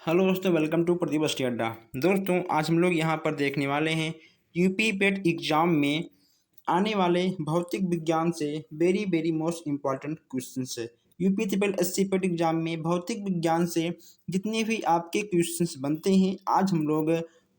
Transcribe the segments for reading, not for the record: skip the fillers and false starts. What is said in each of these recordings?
Hello दोस्तों, welcome to Pradeep study अड्डा। दोस्तों, आज हम लोग यहाँ पर देखने वाले हैं यूपी पेट एग्जाम में आने वाले भौतिक विज्ञान से very very most important questions है। UP triple SC PET exam में भौतिक विज्ञान से जितने भी आपके क्वेश्चंस बनते हैं, आज हम लोग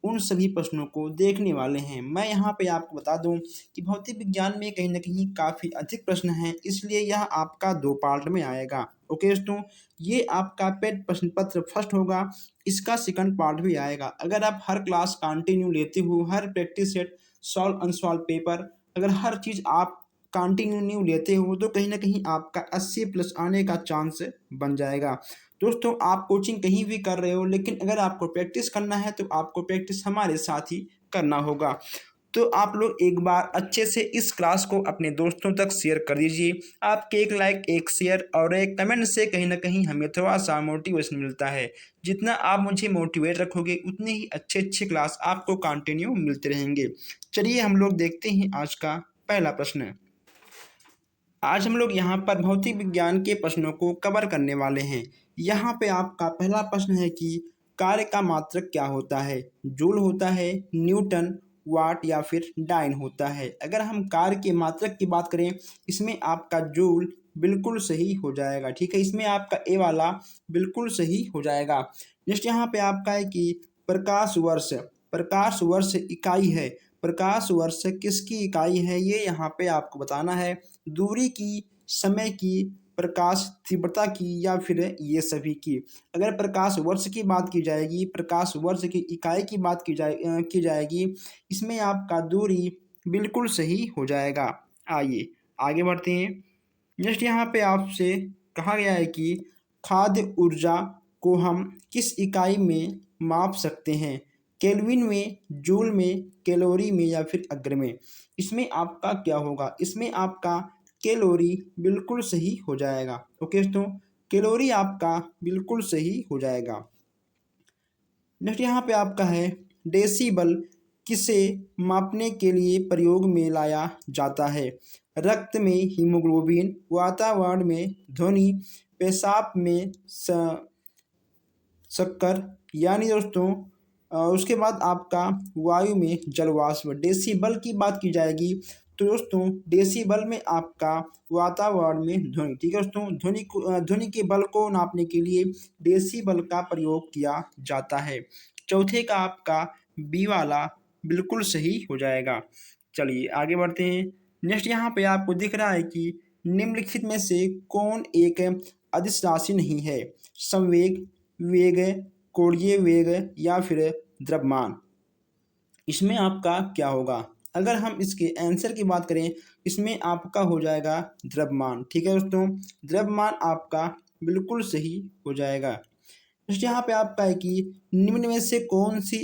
उन सभी प्रश्नों को देखने वाले हैं। मैं यहाँ पे आपको बता दूं कि भौतिक विज्ञान में कहीं ना कहीं काफ़ी अधिक प्रश्न हैं, इसलिए यह आपका 2 पार्ट में आएगा। ओके दोस्तों, ये आपका पेट प्रश्न पत्र फर्स्ट होगा, इसका सेकंड पार्ट भी आएगा। अगर आप हर क्लास कंटिन्यू लेते हो, हर practice set, solved unsolved paper, अगर हर चीज़ आप कंटिन्यू लेते हो तो कहीं ना कहीं आपका 80+ आने का चांस बन जाएगा। दोस्तों, आप कोचिंग कहीं भी कर रहे हो, लेकिन अगर आपको प्रैक्टिस करना है तो आपको प्रैक्टिस हमारे साथ ही करना होगा। तो आप लोग एक बार अच्छे से इस क्लास को अपने दोस्तों तक शेयर कर दीजिए। आपके एक लाइक, एक शेयर और एक कमेंट से कहीं ना कहीं हमें थोड़ा सा मोटिवेशन मिलता है। जितना आप मुझे मोटिवेट रखोगे, उतने ही अच्छे अच्छे क्लास आपको कंटिन्यू मिलते रहेंगे। चलिए हम लोग देखते हैं आज का पहला प्रश्न। आज हम लोग यहाँ पर भौतिक विज्ञान के प्रश्नों को कवर करने वाले हैं। यहाँ पे आपका पहला प्रश्न है कि कार्य का मात्रक क्या होता है? जूल होता है, न्यूटन, वाट या फिर डाइन होता है? अगर हम कार्य के मात्रक की बात करें, इसमें आपका जूल बिल्कुल सही हो जाएगा। ठीक है, इसमें आपका ए वाला बिल्कुल सही हो जाएगा। नेक्स्ट यहाँ पे आपका है कि प्रकाश वर्ष, प्रकाश वर्ष इकाई है। प्रकाश वर्ष किसकी इकाई है, ये यहाँ पे आपको बताना है। दूरी की, समय की, प्रकाश तीव्रता की या फिर ये सभी की। अगर प्रकाश वर्ष की बात की जाएगी, प्रकाश वर्ष की इकाई की बात की जाएगी, इसमें आपका दूरी बिल्कुल सही हो जाएगा। आइए आगे बढ़ते हैं। नेक्स्ट यहाँ पे आपसे कहा गया है कि खाद्य ऊर्जा को हम किस इकाई में माप सकते हैं? केल्विन में, जूल में, कैलोरी में या फिर अग्र में? इसमें आपका क्या होगा? इसमें आपका कैलोरी बिल्कुल सही हो जाएगा। ओके दोस्तों, कैलोरी आपका बिल्कुल सही हो जाएगा। नेक्स्ट यहाँ पे आपका है डेसिबल किसे मापने के लिए प्रयोग में लाया जाता है? रक्त में हीमोग्लोबिन, वातावरण में ध्वनि, पेशाब में शक्कर, यानी दोस्तों उसके बाद आपका वायु में जलवाष्प। डेसिबल की बात की जाएगी तो दोस्तों डेसिबल में आपका वातावरण में ध्वनि। ठीक है दोस्तों, ध्वनि के बल को नापने के लिए डेसिबल का प्रयोग किया जाता है। चौथे का आपका बी वाला बिल्कुल सही हो जाएगा। चलिए आगे बढ़ते हैं। नेक्स्ट यहाँ पे आपको दिख रहा है कि निम्नलिखित में से कौन एक अदिश राशि नहीं है? संवेग, वेग, कोणीय वेग या फिर द्रव्यमान? इसमें आपका क्या होगा? अगर हम इसके आंसर की बात करें, इसमें आपका हो जाएगा द्रव्यमान। ठीक है दोस्तों, द्रव्यमान आपका बिल्कुल सही हो जाएगा। नेक्स्ट यहाँ पे आपका है कि निम्न में से कौन सी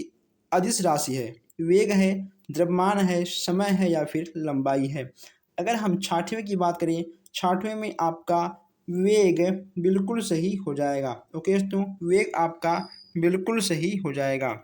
अदिश राशि है? वेग है, द्रव्यमान है, समय है या फिर लंबाई है? अगर हम छठवें की बात करें, छठवें में आपका वेग बिल्कुल सही हो जाएगा। ओके दोस्तों, वेग आपका बिल्कुल सही हो जाएगा।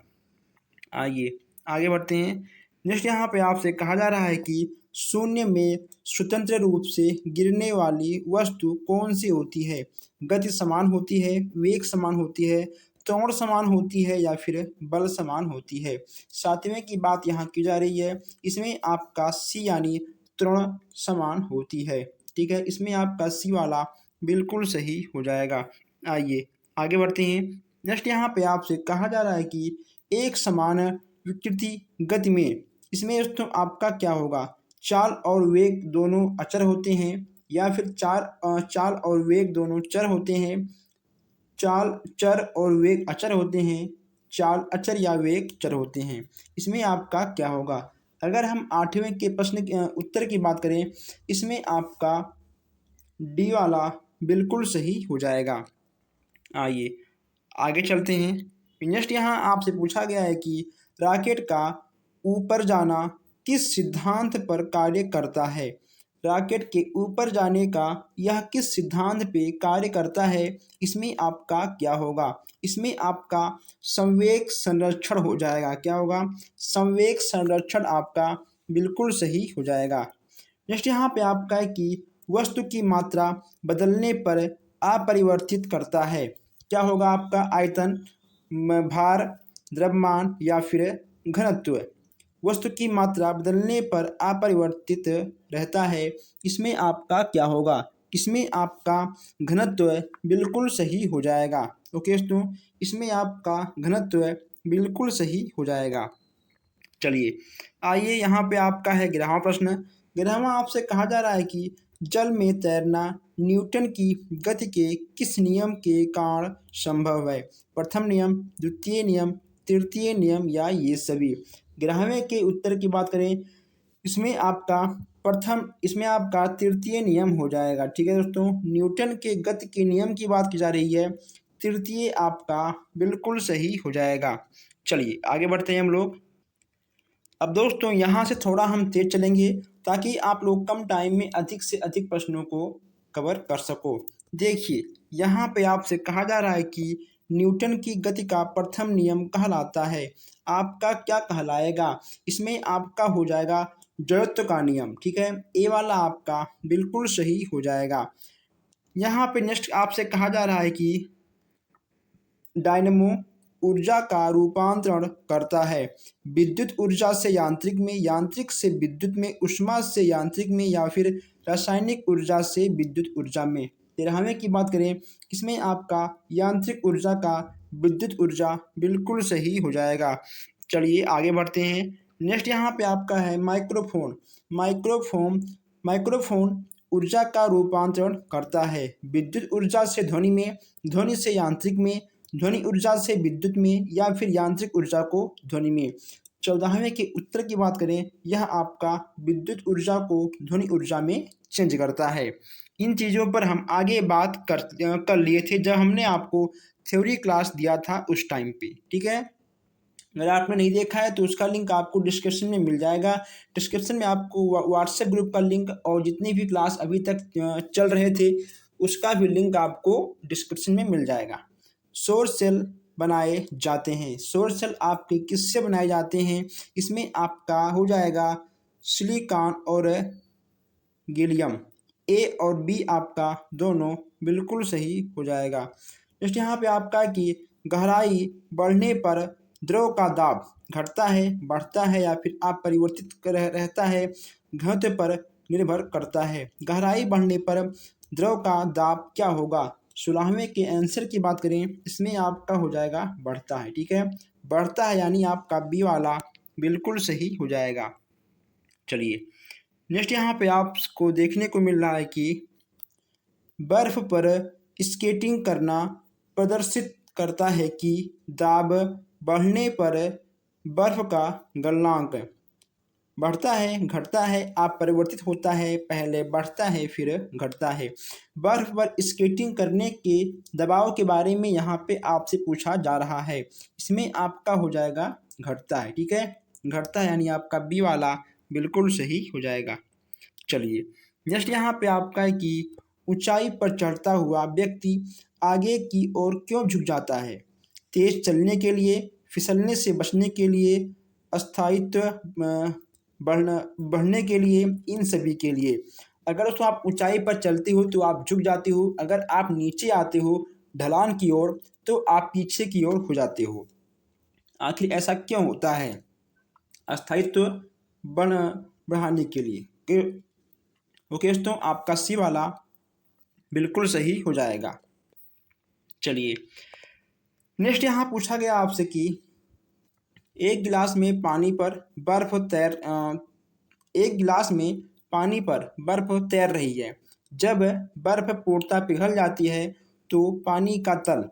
आइए आगे बढ़ते हैं। नेक्स्ट यहाँ पे आपसे कहा जा रहा है कि शून्य में स्वतंत्र रूप से गिरने वाली वस्तु कौन सी होती है? गति समान होती है, वेग समान होती है, त्वरण समान होती है या फिर बल समान होती है? सातवें की बात यहाँ की जा रही है, इसमें आपका सी यानी त्वरण समान होती है। ठीक है, इसमें आपका सी वाला बिल्कुल सही हो जाएगा। आइए आगे बढ़ते हैं। नेक्स्ट यहाँ पे आपसे कहा जा रहा है कि एक समान विकृति गति में, इसमें दोस्तों आपका क्या होगा? चाल और वेग दोनों अचर होते हैं या फिर चाल और वेग दोनों चर होते हैं? चाल चर और वेग अचर होते हैं, चाल अचर या वेग चर होते हैं? इसमें आपका क्या होगा? अगर हम आठवें के प्रश्न के उत्तर की बात करें, इसमें आपका डी वाला बिल्कुल सही हो जाएगा। आइए आगे चलते हैं। नेक्स्ट यहाँ आपसे पूछा गया है कि रॉकेट का ऊपर जाना किस सिद्धांत पर कार्य करता है? रॉकेट के ऊपर जाने का यह किस सिद्धांत पे कार्य करता है? इसमें आपका क्या होगा? इसमें आपका संवेग संरक्षण हो जाएगा। क्या होगा? संवेग संरक्षण आपका बिल्कुल सही हो जाएगा। नेक्स्ट यहाँ पे आपका है कि वस्तु की मात्रा बदलने पर अपरिवर्तित करता है। क्या होगा आपका? आयतन, भार, द्रव्यमान या फिर घनत्व। वस्तु की मात्रा बदलने पर अपरिवर्तित रहता है, इसमें आपका क्या होगा? इसमें आपका घनत्व बिल्कुल सही हो जाएगा। ओके दोस्तों, इसमें आपका घनत्व बिल्कुल सही हो जाएगा। चलिए आइए, यहाँ पे आपका है 11वां प्रश्न। 11वां आपसे कहा जा रहा है कि जल में तैरना न्यूटन की गति के किस नियम के कारण संभव है? प्रथम नियम, द्वितीय नियम, तृतीय नियम या ये सभी? 11वें के उत्तर की बात करें, इसमें आपका तृतीय नियम हो जाएगा। ठीक है दोस्तों, न्यूटन के गति के नियम की बात की जा रही है, तृतीय आपका बिल्कुल सही हो जाएगा। चलिए आगे बढ़ते हैं हम लोग। अब दोस्तों यहाँ से थोड़ा हम तेज चलेंगे ताकि आप लोग कम टाइम में अधिक से अधिक प्रश्नों को कवर कर सको। देखिए यहाँ पे आपसे कहा जा रहा है कि न्यूटन की गति का प्रथम नियम कहलाता है, आपका क्या कहलाएगा? इसमें आपका हो जाएगा जड़त्व का नियम। ठीक है, ए वाला आपका बिल्कुल सही हो जाएगा। यहाँ पे नेक्स्ट आपसे कहा जा रहा है कि डायनमो ऊर्जा का रूपांतरण करता है, विद्युत ऊर्जा से यांत्रिक में, यांत्रिक से विद्युत में, ऊष्मा से यांत्रिक में या फिर रासायनिक ऊर्जा से विद्युत ऊर्जा में। 13वें की बात करें, इसमें आपका यांत्रिक ऊर्जा का विद्युत ऊर्जा बिल्कुल सही हो जाएगा। चलिए आगे बढ़ते हैं। नेक्स्ट यहाँ पे आपका है माइक्रोफोन। माइक्रोफोन ऊर्जा का रूपांतरण करता है, विद्युत ऊर्जा से ध्वनि में, ध्वनि से यांत्रिक में, ध्वनि ऊर्जा से विद्युत में या फिर यांत्रिक ऊर्जा को ध्वनि में। 14वें के उत्तर की बात करें, यह आपका विद्युत ऊर्जा को ध्वनि ऊर्जा में चेंज करता है। इन चीज़ों पर हम आगे बात कर लिए थे जब हमने आपको थ्योरी क्लास दिया था उस टाइम पे। ठीक है, अगर आपने नहीं देखा है तो उसका लिंक आपको डिस्क्रिप्शन में मिल जाएगा। डिस्क्रिप्शन में आपको व्हाट्सएप ग्रुप का लिंक और जितनी भी क्लास अभी तक चल रहे थे उसका भी लिंक आपको डिस्क्रिप्शन में मिल जाएगा। सौर सेल बनाए जाते हैं, सौर सेल आपके किससे बनाए जाते हैं? इसमें आपका हो जाएगा सिलिकॉन और गैलियम। ए और बी आपका दोनों बिल्कुल सही हो जाएगा। नेक्स्ट यहाँ पे आपका कि गहराई बढ़ने पर द्रव का दाब घटता है, बढ़ता है या फिर अपरिवर्तित रहता है, घनत्व पर निर्भर करता है। गहराई बढ़ने पर द्रव का दाब क्या होगा? 16वें के आंसर की बात करें, इसमें आपका हो जाएगा बढ़ता है। ठीक है, बढ़ता है यानी आपका बी वाला बिल्कुल सही हो जाएगा। चलिए नेक्स्ट यहाँ पे आपको देखने को मिल रहा है कि बर्फ पर स्केटिंग करना प्रदर्शित करता है कि दाब बढ़ने पर बर्फ का गलनांक बढ़ता है, घटता है, अपरिवर्तित होता है, पहले बढ़ता है फिर घटता है। बर्फ पर स्केटिंग करने के दबाव के बारे में यहाँ पे आपसे पूछा जा रहा है, इसमें आपका हो जाएगा घटता है। ठीक है, घटता है यानी आपका बी वाला बिल्कुल सही हो जाएगा। चलिए नेक्स्ट यहाँ पे आपका है कि ऊंचाई पर चढ़ता हुआ व्यक्ति आगे की ओर क्यों झुक जाता है? तेज चलने के लिए, फिसलने से बचने के लिए, स्थायित्व बढ़ने के लिए, इन सभी के लिए। अगर तो आप ऊंचाई पर चलते हो तो आप झुक जाते हो, अगर आप नीचे आते हो ढलान की ओर तो आप पीछे की ओर हो जाते हो। आखिर ऐसा क्यों होता है? स्थायित्व बढ़ाने के लिए। ओके दोस्तों, आपका सी वाला बिल्कुल सही हो जाएगा। चलिए नेक्स्ट यहाँ पूछा गया आपसे कि एक गिलास में पानी पर बर्फ तैर रही है, जब बर्फ पूर्णतः पिघल जाती है तो पानी का तल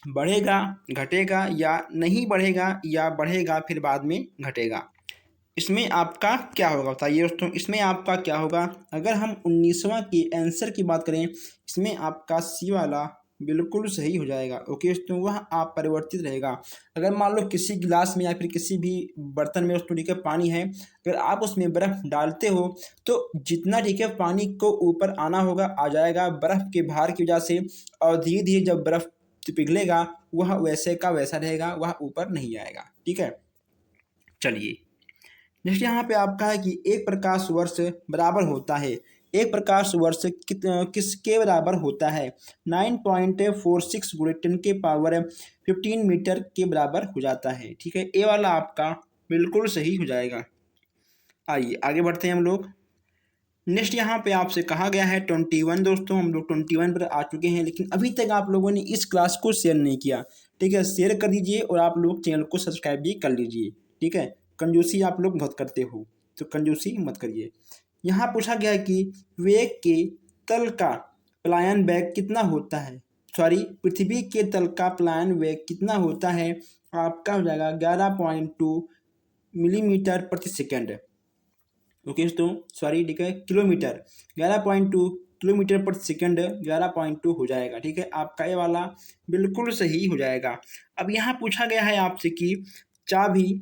बढ़ेगा, घटेगा या नहीं बढ़ेगा, या बढ़ेगा फिर बाद में घटेगा? इसमें आपका क्या होगा बताइए दोस्तों, इसमें आपका क्या होगा? अगर हम 19वां के आंसर की बात करें, इसमें आपका सी वाला बिल्कुल सही हो जाएगा। ओके दोस्तों, वह आप परिवर्तित रहेगा। अगर मान लो किसी गिलास में या फिर किसी भी बर्तन में दोस्तों ठीक है पानी है, अगर आप उसमें बर्फ़ डालते हो तो जितना ठीक है पानी को ऊपर आना होगा आ जाएगा बर्फ़ के भार की वजह से, और धीरे धीरे जब बर्फ़ पिघलेगा वह वैसे का वैसा रहेगा, वह ऊपर नहीं आएगा। ठीक है, चलिए नेक्स्ट यहाँ पे आपका है कि एक प्रकाश वर्ष बराबर होता है एक प्रकाश वर्ष किसके बराबर होता है? 9.46 गुणे 10 की पावर 15 मीटर के बराबर हो जाता है। ठीक है, ए वाला आपका बिल्कुल सही हो जाएगा। आइए आगे बढ़ते हैं हम लोग। नेक्स्ट यहाँ पे आपसे कहा गया है 21। दोस्तों हम लोग 21 पर आ चुके हैं, लेकिन अभी तक आप लोगों ने इस क्लास को शेयर नहीं किया। ठीक है, शेयर कर दीजिए और आप लोग चैनल को सब्सक्राइब भी कर लीजिए। ठीक है, कंजूसी आप लोग बहुत करते हो, तो कंजूसी मत करिए। यहाँ पूछा गया है कि वेग के तल का पलायन वेग कितना होता है? सॉरी, पृथ्वी के तल का पलायन वेग कितना होता है? आपका हो जाएगा 11.2 मिलीमीटर प्रति सेकेंड। ओके दोस्तों, सॉरी, ठीक है, किलोमीटर 11.2 किलोमीटर प्रति सेकंड 11.2 हो जाएगा। ठीक है, आपका ये वाला बिल्कुल सही हो जाएगा। अब यहाँ पूछा गया है आपसे कि चाबी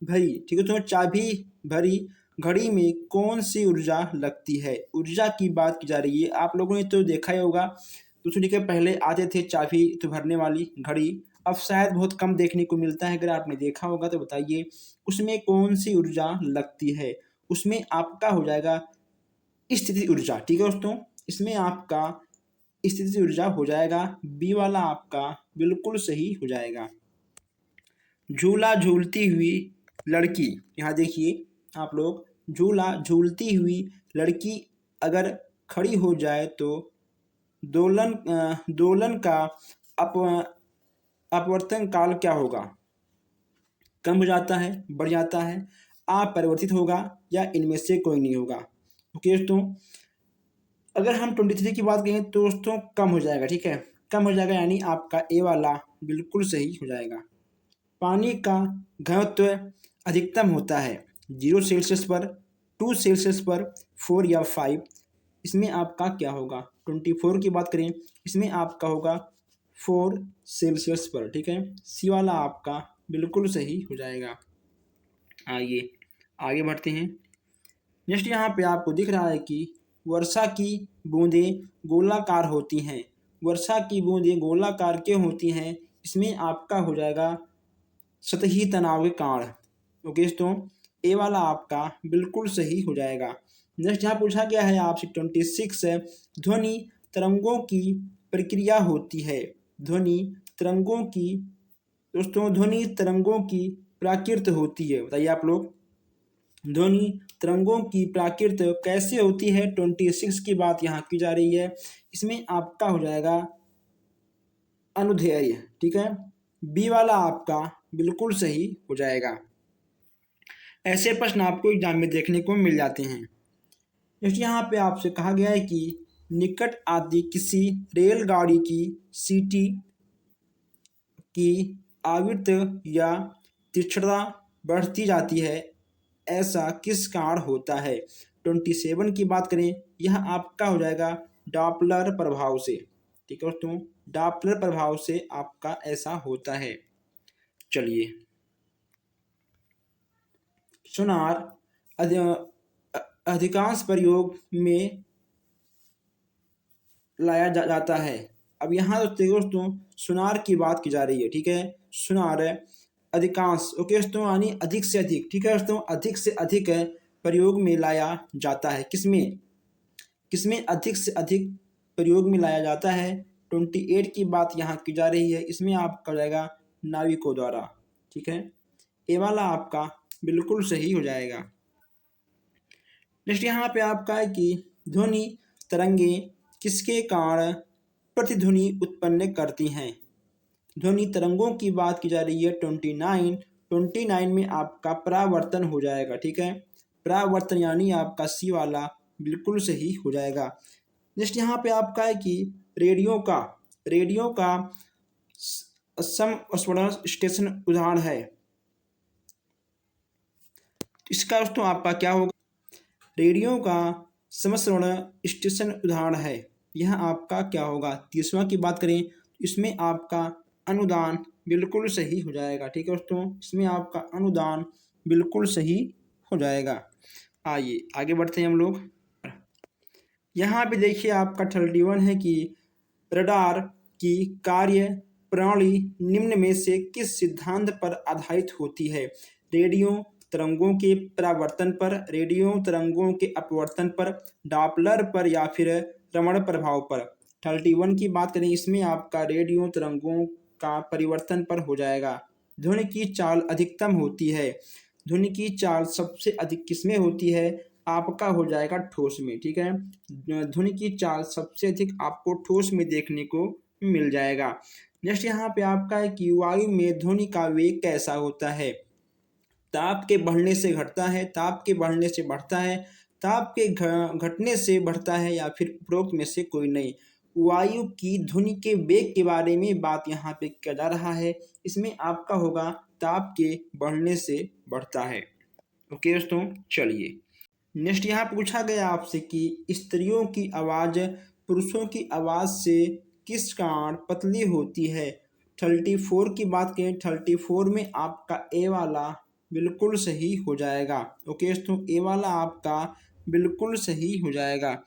भरी, ठीक है, तो चाबी भरी घड़ी में कौन सी ऊर्जा लगती है? ऊर्जा की बात की जा रही है। आप लोगों ने तो देखा ही होगा दूसरी के पहले आते थे चाबी तो भरने वाली घड़ी, अब शायद बहुत कम देखने को मिलता है। अगर आपने देखा होगा तो बताइए उसमें कौन सी ऊर्जा लगती है? उसमें आपका हो जाएगा स्थिति ऊर्जा। ठीक है दोस्तों, इसमें आपका स्थिति ऊर्जा हो जाएगा, बी वाला आपका बिल्कुल सही हो जाएगा। झूला झूलती हुई लड़की, यहाँ देखिए आप लोग, झूला झूलती हुई लड़की अगर खड़ी हो जाए तो दोलन का अप अपवर्तन काल क्या होगा? कम हो जाता है, बढ़ जाता है, अपरिवर्तित होगा, या इनमें से कोई नहीं होगा? ओके दोस्तों, अगर हम 23 की बात करें तो दोस्तों कम हो जाएगा। ठीक है, कम हो जाएगा, यानी आपका ए वाला बिल्कुल सही हो जाएगा। पानी का घनत्व अधिकतम होता है 0 सेल्सियस पर, 2 सेल्सियस पर, 4 या 5। इसमें आपका क्या होगा? 24 की बात करें, इसमें आपका होगा 4 सेल्सियस पर। ठीक है, सी वाला आपका बिल्कुल सही हो जाएगा। आइए आगे बढ़ते हैं। नेक्स्ट यहाँ पे आपको दिख रहा है कि वर्षा की बूंदें गोलाकार होती हैं। वर्षा की बूंदें गोलाकार क्यों होती हैं? इसमें आपका हो जाएगा सतही तनाव के कारण। ओके दोस्तों, ए वाला आपका बिल्कुल सही हो जाएगा। नेक्स्ट यहाँ पूछा गया है आपसे 26 है, ध्वनि तरंगों की प्रक्रिया होती है। ध्वनि तरंगों की, दोस्तों ध्वनि तरंगों की प्राकृत होती है, बताइए आप लोग ध्वनि तरंगों की प्राकृत कैसे होती है? 26 की बात यहाँ की जा रही है। इसमें आपका हो जाएगा अनुदैर्ध्य। ठीक है, बी वाला आपका बिल्कुल सही हो जाएगा। ऐसे प्रश्न आपको एग्जाम में देखने को मिल जाते हैं। जैसे यहाँ पे आपसे कहा गया है कि निकट आदि किसी रेलगाड़ी की सीटी की आवृत्ति या तीक्ष्णता बढ़ती जाती है, ऐसा किस कारण होता है? 27 की बात करें, यह आपका हो जाएगा डॉपलर प्रभाव से। ठीक है दोस्तों, डॉपलर प्रभाव से आपका ऐसा होता है। चलिए, सोनार अधिकांश प्रयोग में लाया जाता है। अब यहाँ दोस्तों सोनार की बात की जा रही है। ठीक है, सोनार अधिकांश, ओके दोस्तों, यानी अधिक से अधिक। ठीक है दोस्तों, अधिक से अधिक प्रयोग में लाया जाता है। किसमें किसमें अधिक से अधिक प्रयोग में लाया जाता है? 28 की बात यहाँ की जा रही है। इसमें आपका जाएगा नाविकों द्वारा। ठीक है, ये वाला आपका बिल्कुल सही हो जाएगा। नेक्स्ट यहाँ पे आपका है कि ध्वनि तरंगे किसके कारण प्रतिध्वनि उत्पन्न करती हैं? ध्वनि तरंगों की बात की जा रही है। 29 में आपका परावर्तन हो जाएगा। ठीक है, परावर्तन यानी आपका सी वाला बिल्कुल सही हो जाएगा। नेक्स्ट यहाँ पे आपका है कि रेडियो का समस्वरण स्टेशन उदाहरण है। इसका दोस्तों आपका क्या होगा? रेडियो का समस्वरण स्टेशन उदाहरण है, यह आपका क्या होगा? 30वां की बात करें, इसमें आपका अनुदान बिल्कुल सही हो जाएगा। ठीक है दोस्तों, इसमें आपका अनुदान बिल्कुल सही हो जाएगा। आइए आगे बढ़ते हैं हम लोग। यहाँ पे देखिए आपका 31 है कि रडार की कार्य प्रणाली निम्न में से किस सिद्धांत पर आधारित होती है? रेडियो तरंगों के परावर्तन पर, रेडियो तरंगों के अपवर्तन पर, डॉपलर पर या फिर रमण प्रभाव पर। 31 की बात करें, इसमें आपका रेडियो तरंगों का परिवर्तन पर हो जाएगा। ध्वनि की चाल अधिकतम होती है। ध्वनि की चाल सबसे अधिक किसमें होती है? आपका हो जाएगा ठोस में, ठीक है। ध्वनि की चाल सबसे अधिक आपको ठोस में देखने को मिल जाएगा। नेक्स्ट यहाँ पे आपका है कि वायु में ध्वनि का वेग कैसा होता है? ताप के बढ़ने से घटता है, ताप के बढ़ने से बढ़ता है, ताप के घटने से बढ़ता है, या फिर उपरोक्त में से कोई नहीं। वायु की ध्वनि के वेग के बारे में बात यहाँ पे किया जा रहा है। इसमें आपका होगा ताप के बढ़ने से बढ़ता है। ओके दोस्तों, चलिए नेक्स्ट यहाँ पूछा गया आपसे कि स्त्रियों की आवाज़ पुरुषों की आवाज़ से किस कारण पतली होती है? 34 की बात करें, 34 में आपका ए वाला बिल्कुल सही हो जाएगा। ओके दोस्तों, ए वाला आपका बिल्कुल सही हो जाएगा।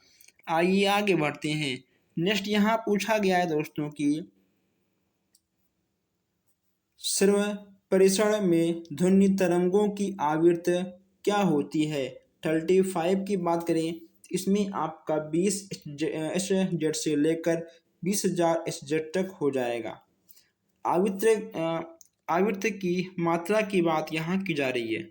आइए आगे बढ़ते हैं। नेक्स्ट यहाँ पूछा गया है दोस्तों कि श्रव्य परिसर में ध्वनि तरंगों की आवृत्ति क्या होती है? 35 की बात करें, इसमें आपका 20 एस जेड से लेकर 20,000 एस जेड तक हो जाएगा। आवृत्ति की मात्रा की बात यहाँ की जा रही है।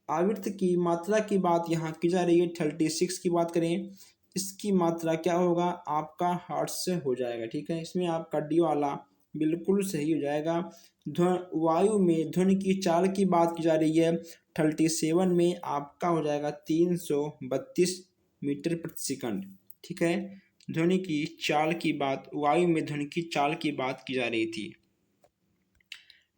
आवृत्ति की मात्रा की बात यहाँ की जा रही है। 36 की बात करें, इसकी मात्रा क्या होगा? आपका हर्ट्ज से हो जाएगा, ठीक है। इसमें आपका डी वाला बिल्कुल सही हो जाएगा। वायु में ध्वनि की चाल की बात की जा रही है। 37 में आपका हो जाएगा 332 मीटर प्रति सेकंड, ठीक है। ध्वनि की चाल की बात, वायु में ध्वनि की चाल की बात की जा रही थी।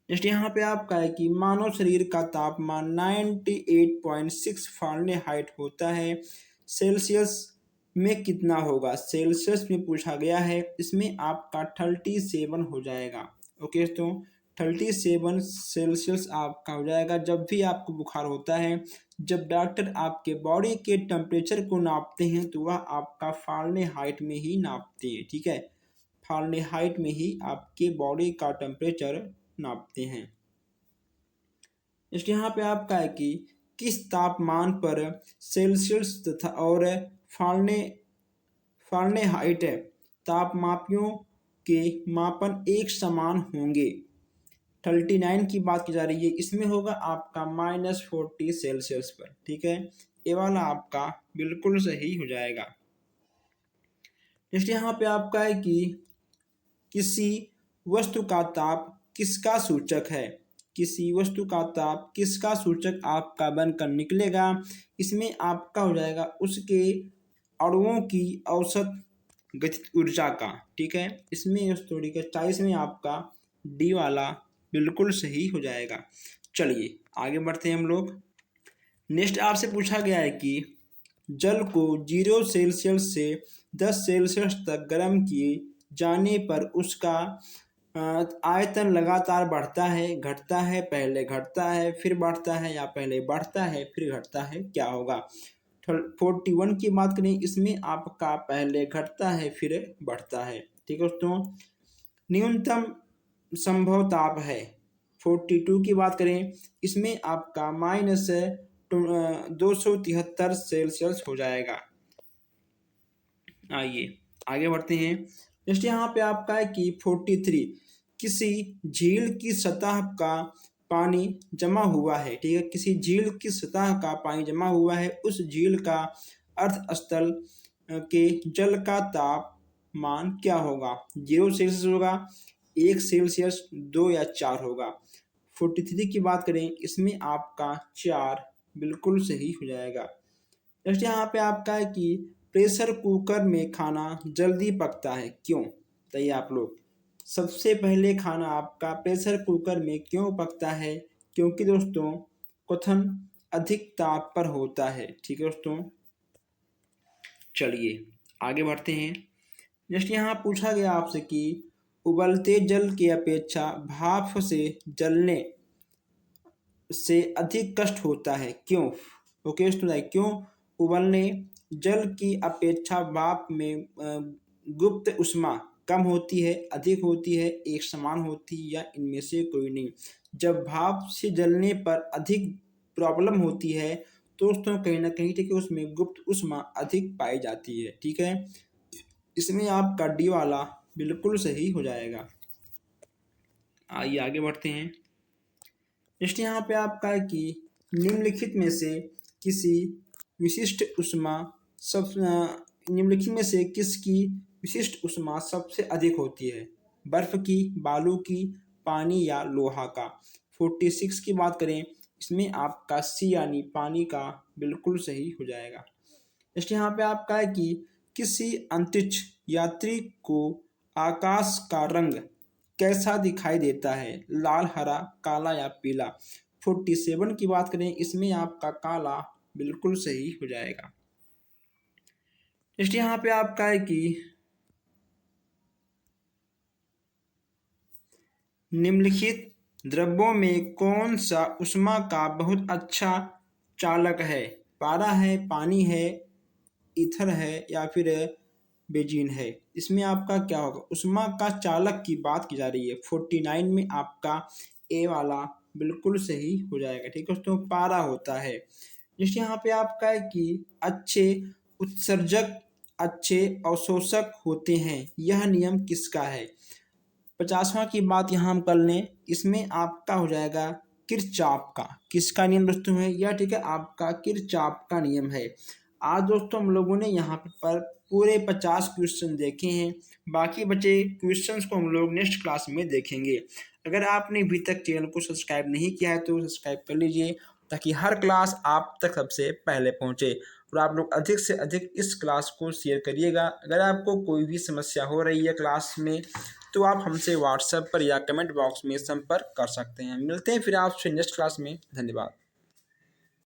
नेक्स्ट यहाँ पे आपका है कि मानव शरीर का तापमान 98.6 फ़ारेनहाइट होता है। सेल्सियस में कितना होगा? सेल्सियस में पूछा गया है। इसमें आपका 37 हो जाएगा। ओके दोस्तों, 37 सेल्सियस आपका हो जाएगा। जब भी आपको बुखार होता है, जब डॉक्टर आपके बॉडी के टेम्परेचर को नापते हैं तो वह आपका फ़ारेनहाइट में ही नापते हैं, ठीक है। फ़ारेनहाइट में ही आपके बॉडी का टेम्परेचर नापते हैं। इसके यहाँ पे आपका है कि किस तापमान पर सेल्सियस तथा और फ़ारेनहाइट तापमापियों के मापन एक समान होंगे? 39 की बात की जा रही है। इसमें होगा आपका -40 सेल्सियस पर, ठीक है। ये वाला आपका बिल्कुल सही हो जाएगा। नेक्स्ट यहाँ पे आपका है कि किसी वस्तु का ताप किसका सूचक है? किसी वस्तु का ताप किसका सूचक आपका बनकर निकलेगा? इसमें आपका हो जाएगा उसके अणुओं की औसत गतिज ऊर्जा का, ठीक है। इसमें उस थोड़ी का 40 में आपका डी वाला बिल्कुल सही हो जाएगा। चलिए आगे बढ़ते हैं हम लोग। नेक्स्ट आपसे पूछा गया है कि जल को 0 सेल्सियस से 10 सेल्सियस तक गर्म किए जाने पर उसका आयतन लगातार बढ़ता है, घटता है, पहले घटता है फिर बढ़ता है, या पहले बढ़ता है फिर घटता है, क्या होगा? 41 की बात करें, इसमें आपका पहले घटता है फिर बढ़ता है, ठीक है दोस्तों। न्यूनतम संभव ताप है। 42 की बात करें, इसमें आपका -273 सेल्सियस हो जाएगा। आइए आगे बढ़ते हैं। नेक्स्ट यहाँ पे आपका है कि 43 किसी झील की सतह का पानी जमा हुआ है, ठीक है। किसी झील की सतह का पानी जमा हुआ है, उस झील का अर्ध स्थल के जल का तापमान क्या होगा? 0 सेल्सियस होगा, 1 सेल्सियस, 2 या 4 होगा। 43 की बात करें, इसमें आपका 4 बिल्कुल सही हो जाएगा। नेक्स्ट यहाँ पे आपका है कि प्रेशर कुकर में खाना जल्दी पकता है, क्यों? बताइए आप लोग। सबसे पहले खाना आपका प्रेशर कुकर में क्यों पकता है? क्योंकि दोस्तों क्वथन अधिक ताप पर होता है, ठीक है दोस्तों। चलिए आगे बढ़ते हैं। नेक्स्ट यहाँ पूछा गया आपसे कि उबलते जल की अपेक्षा भाप से जलने से अधिक कष्ट होता है, क्यों? ओके दोस्तों, क्यों? उबलने जल की अपेक्षा भाप में गुप्त ऊष्मा कम होती है, अधिक होती है, एक समान होती है या इनमें से कोई नहीं। जब भाप से जलने पर अधिक प्रॉब्लम होती है तो दोस्तों कहीं ना कहीं ठीक है उसमें गुप्त ऊष्मा अधिक पाई जाती है। ठीक है, इसमें आपका डी वाला बिल्कुल सही हो जाएगा। आइए आगे बढ़ते हैं। नेक्स्ट यहाँ पे आपका है कि निम्नलिखित में से किसी विशिष्ट ऊष्मा निम्नलिखित में से किसकी विशिष्ट ऊष्मा सबसे अधिक होती है? बर्फ की, बालू की, पानी या लोहा का? 46 की बात करें, इसमें आपका सी यानी पानी का बिल्कुल सही हो जाएगा। नेक्स्ट यहाँ पे आपका है कि किसी अंतरिक्ष यात्री को आकाश का रंग कैसा दिखाई देता है? लाल, हरा, काला या पीला? 47 की बात करें, इसमें आपका काला बिल्कुल सही हो जाएगा। नेक्स्ट यहाँ पे आपका है कि निम्नलिखित द्रव्यों में कौन सा ऊष्मा का बहुत अच्छा चालक है? पारा है, पानी है, ईथर है या फिर बेंजीन है? इसमें आपका क्या होगा? ऊष्मा का चालक की बात की जा रही है। 49 में आपका ए वाला बिल्कुल सही हो जाएगा। ठीक है दोस्तों, पारा होता है। जिस यहाँ पे आपका है कि अच्छे उत्सर्जक अच्छे अवशोषक होते हैं, यह नियम किसका है? 50वां की बात यहाँ हम कर लें, इसमें आपका हो जाएगा किरचॉफ का। किसका नियम दोस्तों है यह? ठीक है, आपका किरचॉफ का नियम है। आज दोस्तों हम लोगों ने यहाँ पर पूरे 50 क्वेश्चन देखे हैं। बाकी बचे क्वेश्चंस को हम लोग नेक्स्ट क्लास में देखेंगे। अगर आपने अभी तक चैनल को सब्सक्राइब नहीं किया है तो सब्सक्राइब कर लीजिए, ताकि हर क्लास आप तक सबसे पहले पहुँचे। और आप लोग अधिक से अधिक इस क्लास को शेयर करिएगा। अगर आपको कोई भी समस्या हो रही है क्लास में तो आप हमसे व्हाट्सएप पर या कमेंट बॉक्स में संपर्क कर सकते हैं। मिलते हैं फिर आपसे नेक्स्ट क्लास में। धन्यवाद।